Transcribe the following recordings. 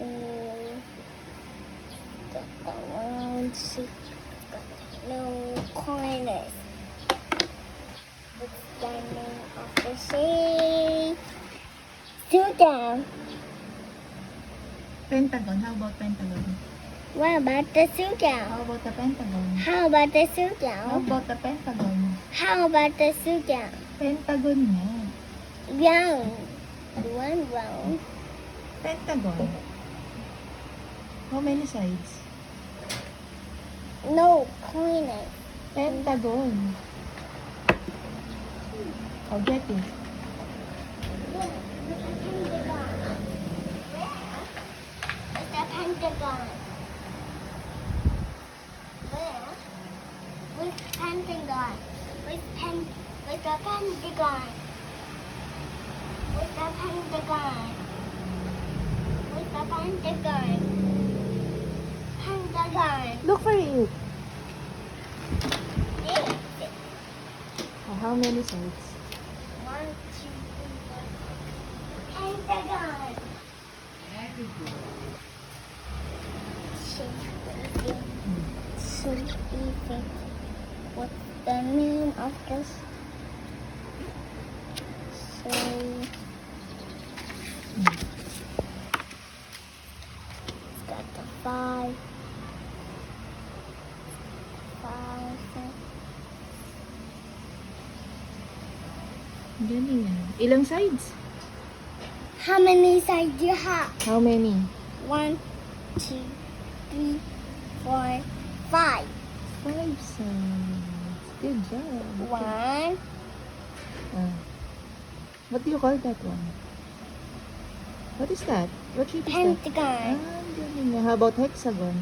So, got the round shape, got no corners. What's the name of the shape? Sit down. Pentagon. How about pentagon? What about the sit down? How about the pentagon? How about the sit How down? about the pentagon? How about the sit down? Pentagon nga. Round. One round. Pentagon. How many sides? No corners. Pentagon. I'll get it. Look, it's a pentagon. Where? It's a pentagon. Where? With pentagon. With the pentagon. With the pentagon. With the pentagon. Pentagon. Look for it. This. How many sides? 1, 2, 3, 4. Pentagon. Very good. So easy. What's the name of this? So it's got the 5, 6. Galing yan. Ilang sides? How many sides do you have? How many? 1, 2, 3, 4, 5. 5 sides. Good job. 1, What do you call that one? What is that? What shape is that? pentagon. Galing nga. How about hexagon?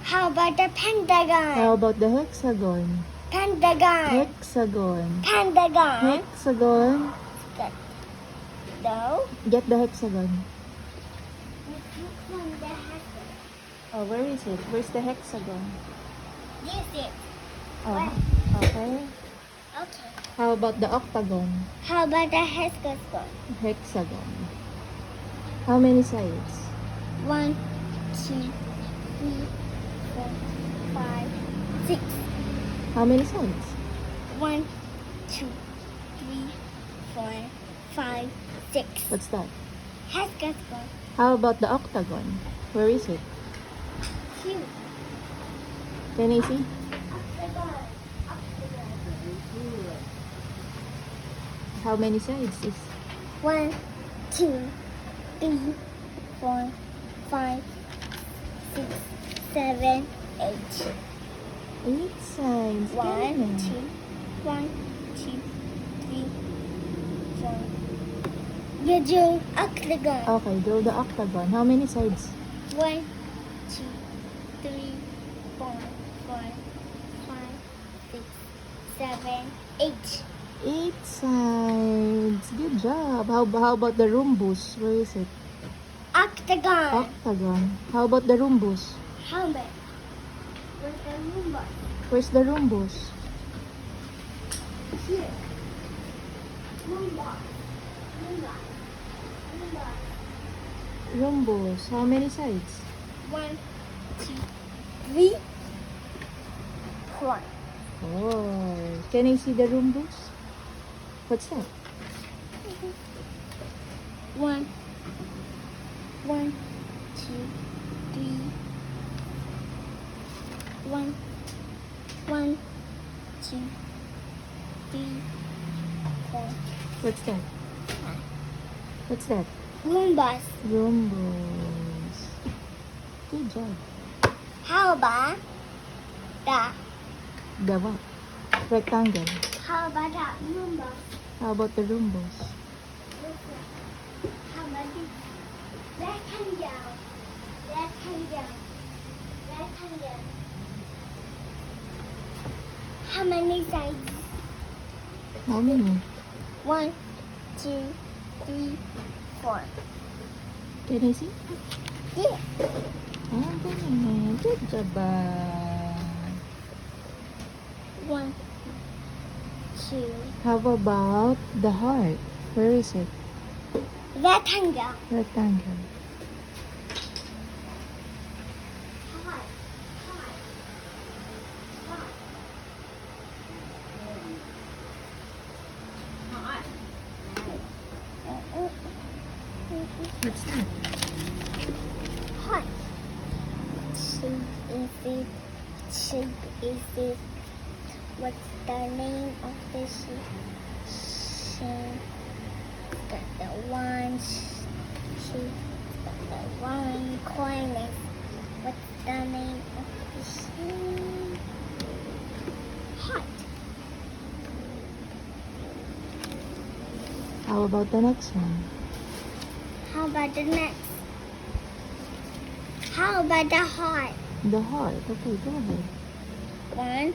How about the pentagon? How about the hexagon? Pentagon. Hexagon. Pentagon. Hexagon. No. Get the hexagon. Oh, where is it? Where's the hexagon? This is. Oh, okay. Okay. How about the octagon? How about the hexagon? Hexagon. How many sides? 1, 2, 3, 4, 5, 6. How many sides? 1, 2, 3, 4, 5, 6. What's that? Hexagon. How about the octagon? Where is it? 2. Can I see? Octagon. How many sides is 1, 2, 3, 4, 5, 6, 7, 8. 8 sides? 1, 2, Galing. 1, 2, 3, 4. You do octagon. Okay, draw the octagon. How many sides? 1, 2, 3, 4, 5, 6, 7, 8. 8 sides. Good job. How about the rhombus? Where is it? Octagon. Octagon. How about the rhombus? Helmet. With the number. Where's the rhombus? Here. Number. Number. Number. Rhombus. How many sides? 1, 2, 3, 4. Oh. Can I see the rhombus? What's that? 1, 1, 2, 3. 1, 1, 2, 3, 4. What's that? What's that? Roombas. Rhombus. Good job. How about the The what? Rectangle. How about that Roombas? How about the rhombus? How about this? Rectangle. Rectangle. Rectangle. How many sides? How many? 1, 2, 3, 4. Can I see? Yeah. Ah, galing. Good job. 1, 2. How about the heart? Where is it? Rectangle. Rectangle. What's that? Hot. Shape is it? Shape is it? What's the name of the shape? Shape. Got the one shape. Got the one corner. What's the name of the shape? Hot. How about the next one? How about the next? How about the heart? The heart. Okay, go ahead. 1,